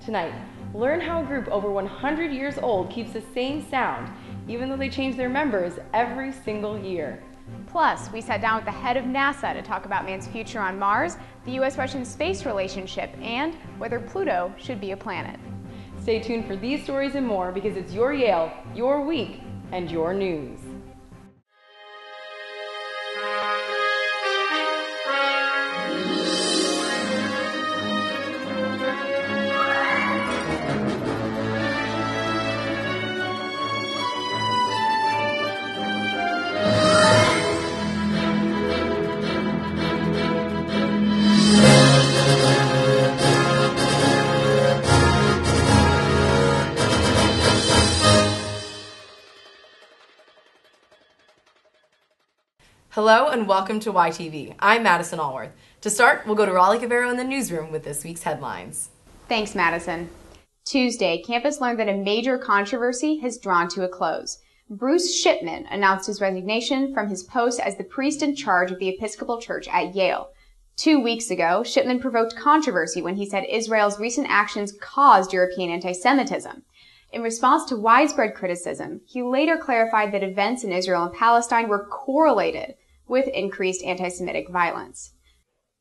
Tonight, learn how a group over 100 years old keeps the same sound, even though they change their members every single year. Plus, we sat down with the head of NASA to talk about man's future on Mars, the U.S.-Russian space relationship, and whether Pluto should be a planet. Stay tuned for these stories and more, because it's your Yale, your week, and your news. Hello and welcome to YTV. I'm Madison Alworth. To start, we'll go to Raleigh, Cavero in the newsroom with this week's headlines. Thanks, Madison. Tuesday, campus learned that a major controversy has drawn to a close. Bruce Shipman announced his resignation from his post as the priest in charge of the Episcopal Church at Yale. 2 weeks ago, Shipman provoked controversy when he said Israel's recent actions caused European anti-Semitism. In response to widespread criticism, he later clarified that events in Israel and Palestine were correlated with increased anti-Semitic violence.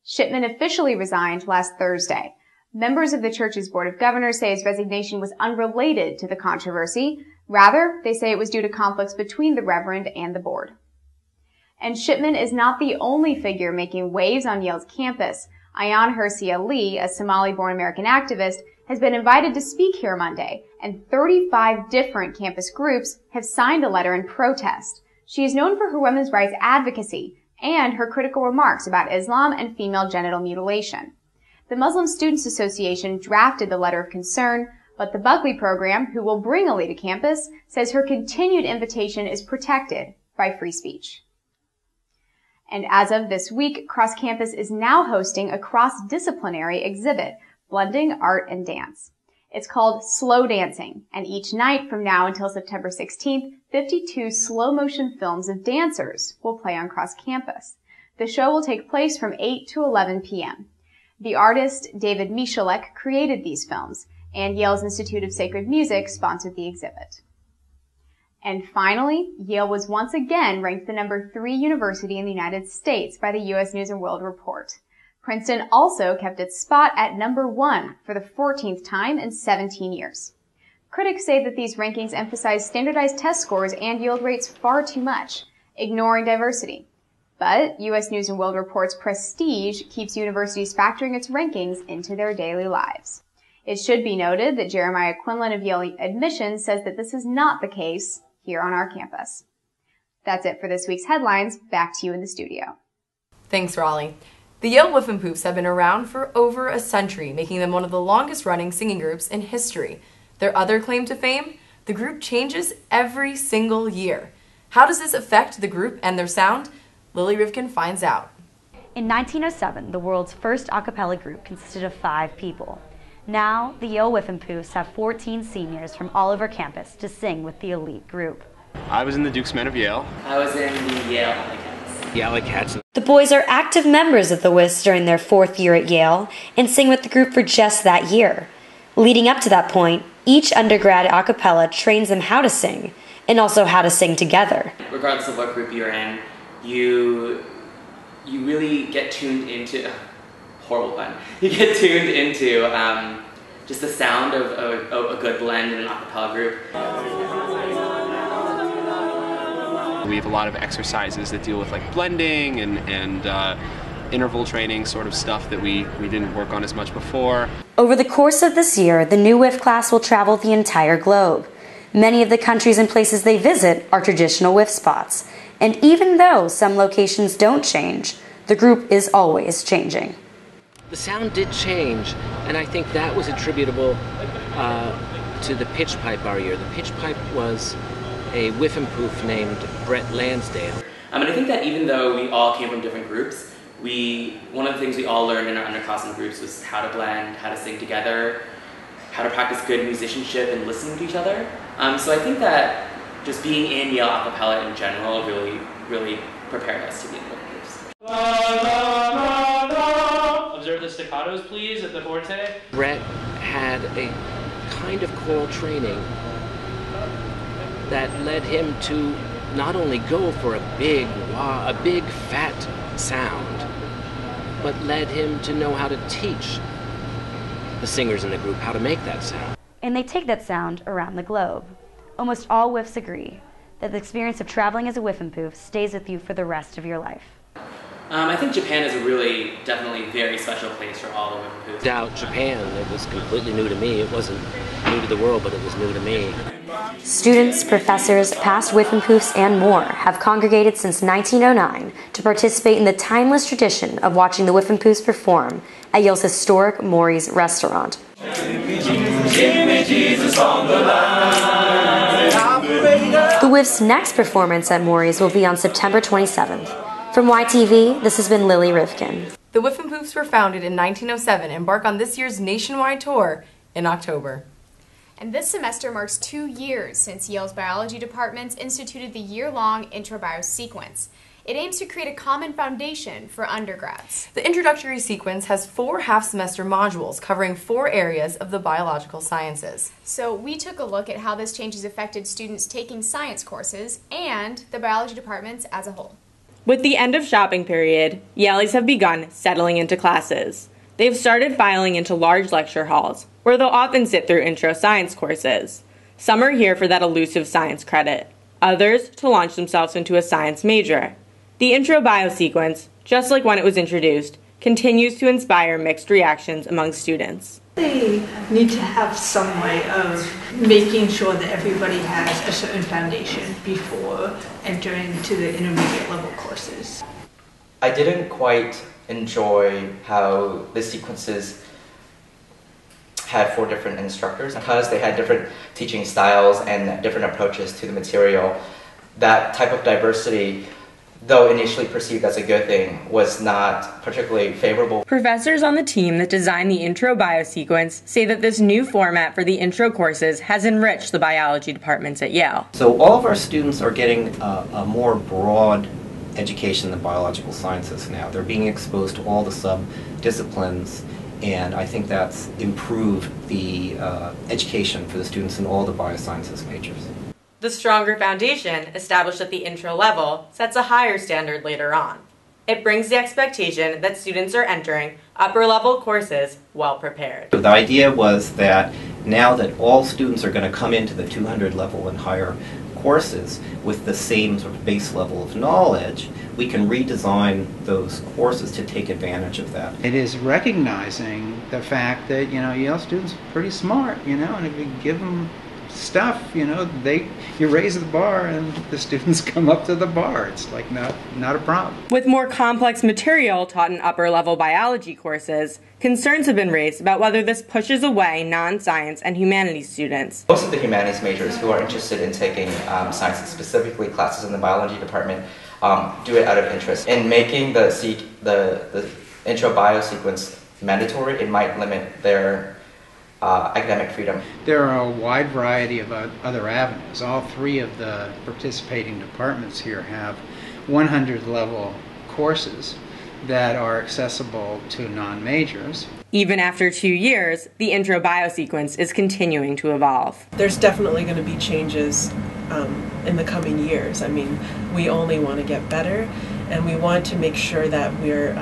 Shipman officially resigned last Thursday. Members of the church's board of governors say his resignation was unrelated to the controversy. Rather, they say it was due to conflicts between the reverend and the board. And Shipman is not the only figure making waves on Yale's campus. Ayaan Hirsi Ali, a Somali-born American activist, has been invited to speak here Monday, and 35 different campus groups have signed a letter in protest. She is known for her women's rights advocacy and her critical remarks about Islam and female genital mutilation. The Muslim Students Association drafted the letter of concern, but the Buckley program, who will bring Ali to campus, says her continued invitation is protected by free speech. And as of this week, Cross Campus is now hosting a cross-disciplinary exhibit, blending art and dance. It's called Slow Dancing, and each night from now until September 16th, 52 slow-motion films of dancers will play on Cross Campus. The show will take place from 8 to 11 p.m. The artist David Michalek created these films, and Yale's Institute of Sacred Music sponsored the exhibit. And finally, Yale was once again ranked the number 3 university in the United States by the U.S. News & World Report. Princeton also kept its spot at number 1 for the 14th time in 17 years. Critics say that these rankings emphasize standardized test scores and yield rates far too much, ignoring diversity. But U.S. News & World Report's prestige keeps universities factoring its rankings into their daily lives. It should be noted that Jeremiah Quinlan of Yale Admissions says that this is not the case here on our campus. That's it for this week's headlines. Back to you in the studio. Thanks, Raleigh. The Yale Whiffenpoofs have been around for over a century, making them one of the longest-running singing groups in history. Their other claim to fame? The group changes every single year. How does this affect the group and their sound? Lily Rivkin finds out. In 1907, the world's first a cappella group consisted of 5 people. Now, the Yale Whiffenpoofs have 14 seniors from all over campus to sing with the elite group. I was in the Dukes Men of Yale. I was in the Yale Alley Cats. The boys are active members of the Whists during their 4th year at Yale and sing with the group for just that year. Leading up to that point, each undergrad a cappella trains them how to sing and also how to sing together. Regardless of what group you're in, you really get tuned into, horrible pun, you get tuned into just the sound of a good blend in an a cappella group. We have a lot of exercises that deal with like blending and interval training sort of stuff that we didn't work on as much before. Over the course of this year, the new Whiff class will travel the entire globe. Many of the countries and places they visit are traditional Whiff spots. And even though some locations don't change, the group is always changing. The sound did change, and I think that was attributable to the pitch pipe our year. The pitch pipe was a Whiffenpoof named Brett Lansdale. And I think that even though we all came from different groups, one of the things we all learned in our underclassmen groups was how to blend, how to sing together, how to practice good musicianship and listening to each other. So I think that just being in Yale a cappella in general really prepared us to be in good groups. Observe the staccatos, please, at the forte. Brett had a kind of choral training that led him to not only go for a big fat sound, but led him to know how to teach the singers in the group how to make that sound. And they take that sound around the globe. Almost all whiffs agree that the experience of traveling as a whiffenpoof stays with you for the rest of your life. I think Japan is a really, definitely very special place for all the whiffenpoofs. Without Japan, it was completely new to me. It wasn't new to the world, but it was new to me. Students, professors, past whiffenpoofs, and more have congregated since 1909 to participate in the timeless tradition of watching the whiffenpoofs perform at Yale's historic Maury's restaurant. The Whiff's next performance at Maury's will be on September 27th. From YTV, this has been Lily Rivkin. The Whiffenpoofs were founded in 1907 and embark on this year's nationwide tour in October. And this semester marks 2 years since Yale's biology departments instituted the year-long IntroBio sequence. It aims to create a common foundation for undergrads. The introductory sequence has 4 half-semester modules covering 4 areas of the biological sciences. So we took a look at how this change has affected students taking science courses and the biology departments as a whole. With the end of shopping period, Yaleys have begun settling into classes. They've started filing into large lecture halls, where they'll often sit through intro science courses. Some are here for that elusive science credit, others to launch themselves into a science major. The intro bio sequence, just like when it was introduced, continues to inspire mixed reactions among students. They need to have some way of making sure that everybody has a certain foundation before entering to the intermediate level courses. I didn't quite enjoy how the sequences had 4 different instructors because they had different teaching styles and different approaches to the material. That type of diversity, though initially perceived as a good thing, was not particularly favorable. Professors on the team that designed the intro bio sequence say that this new format for the intro courses has enriched the biology departments at Yale. So all of our students are getting a more broad education in the biological sciences now. They're being exposed to all the sub-disciplines, and I think that's improved the education for the students in all the biosciences majors. The stronger foundation established at the intro level sets a higher standard later on. It brings the expectation that students are entering upper-level courses well prepared. So the idea was that now that all students are going to come into the 200 level and higher courses with the same sort of base level of knowledge, we can redesign those courses to take advantage of that. It is recognizing the fact that, Yale students are pretty smart, and if you give them stuff, you raise the bar and the students come up to the bar. It's like not a problem. With more complex material taught in upper-level biology courses, concerns have been raised about whether this pushes away non-science and humanities students. Most of the humanities majors who are interested in taking science, specifically classes in the biology department, do it out of interest. In making the intro bio sequence mandatory, it might limit their academic freedom. There are a wide variety of other avenues. All 3 of the participating departments here have 100 level courses that are accessible to non-majors. Even after 2 years, the intro bio sequence is continuing to evolve. There's definitely going to be changes in the coming years. I mean, we only want to get better, and we want to make sure that we're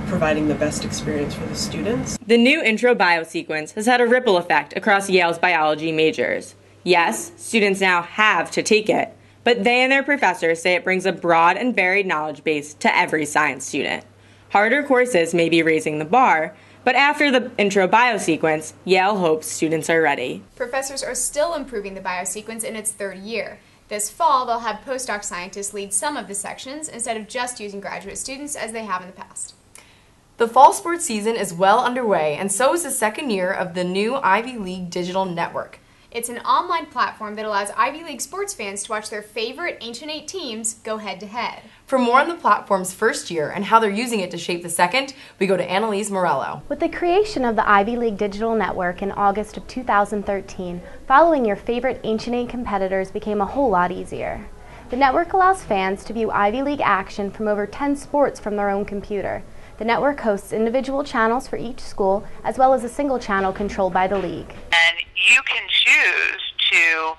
providing the best experience for the students. The new intro bio sequence has had a ripple effect across Yale's biology majors. Yes, students now have to take it, but they and their professors say it brings a broad and varied knowledge base to every science student. Harder courses may be raising the bar, but after the intro bio sequence, Yale hopes students are ready. Professors are still improving the bio sequence in its 3rd year. This fall, they'll have postdoc scientists lead some of the sections instead of just using graduate students as they have in the past. The fall sports season is well underway, and so is the 2nd year of the new Ivy League Digital Network. It's an online platform that allows Ivy League sports fans to watch their favorite Ancient 8 teams go head-to-head. For more on the platform's 1st year and how they're using it to shape the 2nd, we go to Annalise Morello. With the creation of the Ivy League Digital Network in August of 2013, following your favorite Ancient 8 competitors became a whole lot easier. The network allows fans to view Ivy League action from over 10 sports from their own computer. The network hosts individual channels for each school, as well as a single channel controlled by the league. And you can choose to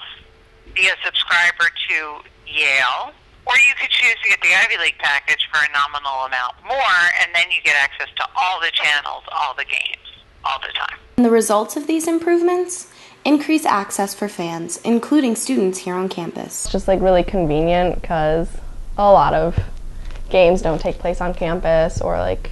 be a subscriber to Yale, or you could choose to get the Ivy League package for a nominal amount more, and then you get access to all the channels, all the games, all the time. And the results of these improvements? Increase access for fans, including students here on campus. It's just like really convenient because a lot of games don't take place on campus, or like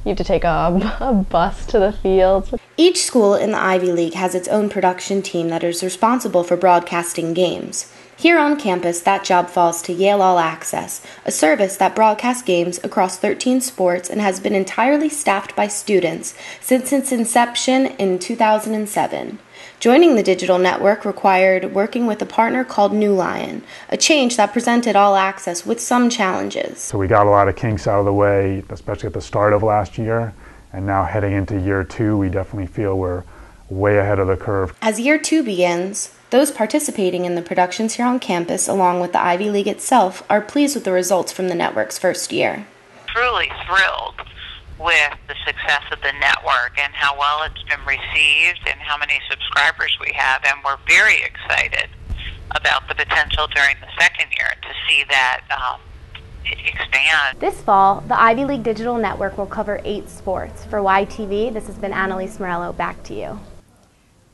you have to take a bus to the fields. Each school in the Ivy League has its own production team that is responsible for broadcasting games. Here on campus, that job falls to Yale All Access, a service that broadcasts games across 13 sports and has been entirely staffed by students since its inception in 2007. Joining the digital network required working with a partner called New Lion, a change that presented All Access with some challenges. So we got a lot of kinks out of the way, especially at the start of last year, and now heading into year 2, we definitely feel we're way ahead of the curve. As year 2 begins, those participating in the productions here on campus, along with the Ivy League itself, are pleased with the results from the network's first year. Truly thrilled with the success of the network and how well it's been received and how many subscribers we have, and we're very excited about the potential during the second year to see that expand. This fall, the Ivy League Digital Network will cover 8 sports. For YTV, this has been Annalise Morello. Back to you.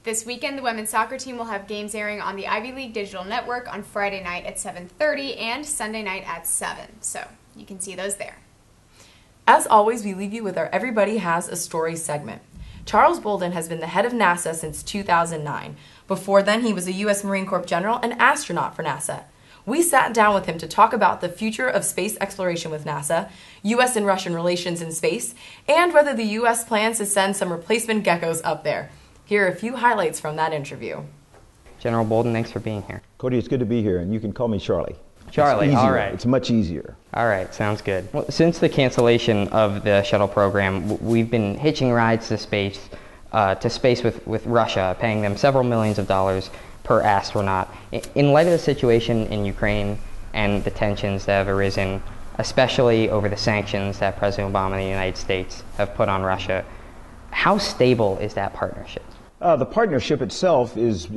This weekend, the women's soccer team will have games airing on the Ivy League Digital Network on Friday night at 7:30 and Sunday night at 7. So you can see those there. As always, we leave you with our Everybody Has a Story segment. Charles Bolden has been the head of NASA since 2009. Before then, he was a U.S. Marine Corps general and astronaut for NASA. We sat down with him to talk about the future of space exploration with NASA, U.S. and Russian relations in space, and whether the U.S. plans to send some replacement geckos up there. Here are a few highlights from that interview. General Bolden, thanks for being here. Cody, it's good to be here, and you can call me Charlie. Charlie, all right. It's much easier. All right, sounds good. Well, since the cancellation of the shuttle program, we've been hitching rides to space with Russia, paying them several millions of dollars per astronaut. In light of the situation in Ukraine and the tensions that have arisen, especially over the sanctions that President Obama and the United States have put on Russia, how stable is that partnership? The partnership itself is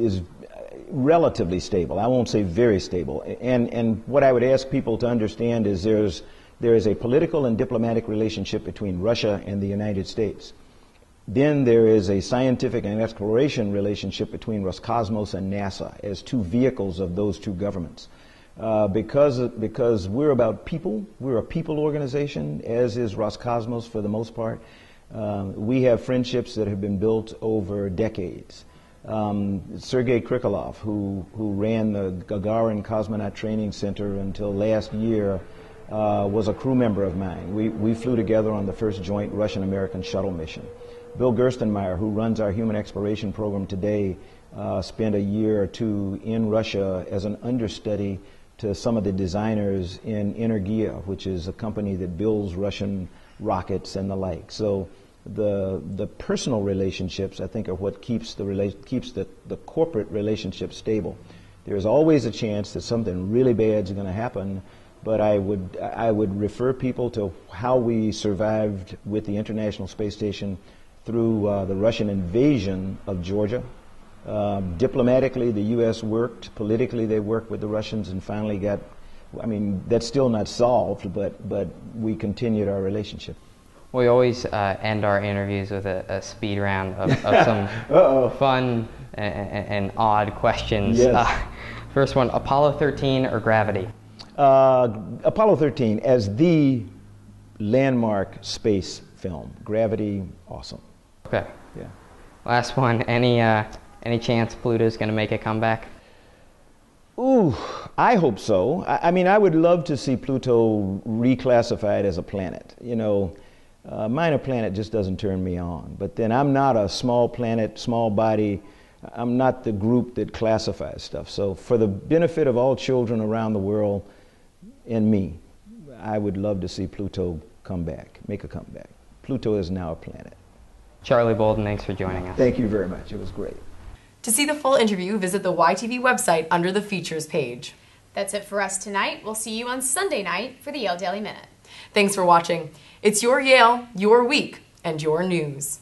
relatively stable. I won't say very stable. And what I would ask people to understand is there is a political and diplomatic relationship between Russia and the United States. Then there is a scientific and exploration relationship between Roscosmos and NASA as two vehicles of those two governments. Because we're about people, we're a people organization, as is Roscosmos for the most part. We have friendships that have been built over decades. Sergei Krikalev, who ran the Gagarin Cosmonaut Training Center until last year, was a crew member of mine. We flew together on the first joint Russian-American shuttle mission. Bill Gerstenmaier, who runs our human exploration program today, spent a year or two in Russia as an understudy to some of the designers in Energia, which is a company that builds Russian rockets and the like. So the personal relationships, I think, are what keeps the corporate relationship stable. There's always a chance that something really bad is going to happen, but I would refer people to how we survived with the International Space Station through the Russian invasion of Georgia. Diplomatically, the U.S. worked. Politically, they worked with the Russians and finally got, I mean, that's still not solved, but we continued our relationship. We always end our interviews with a speed round of some fun and odd questions. Yes. First one, Apollo 13 or Gravity? Apollo 13 as the landmark space film. Gravity, awesome. Okay. Yeah. Last one, any chance Pluto's going to make a comeback? Ooh, I hope so. I mean, I would love to see Pluto reclassified as a planet. You know, minor planet just doesn't turn me on. But then I'm not a small planet, small body. I'm not the group that classifies stuff. So for the benefit of all children around the world and me, I would love to see Pluto come back, make a comeback. Pluto is now a planet. Charlie Bolden, thanks for joining us. Thank you very much. It was great. To see the full interview, visit the YTV website under the features page. That's it for us tonight. We'll see you on Sunday night for the Yale Daily Minute. Thanks for watching. It's your Yale, your week, and your news.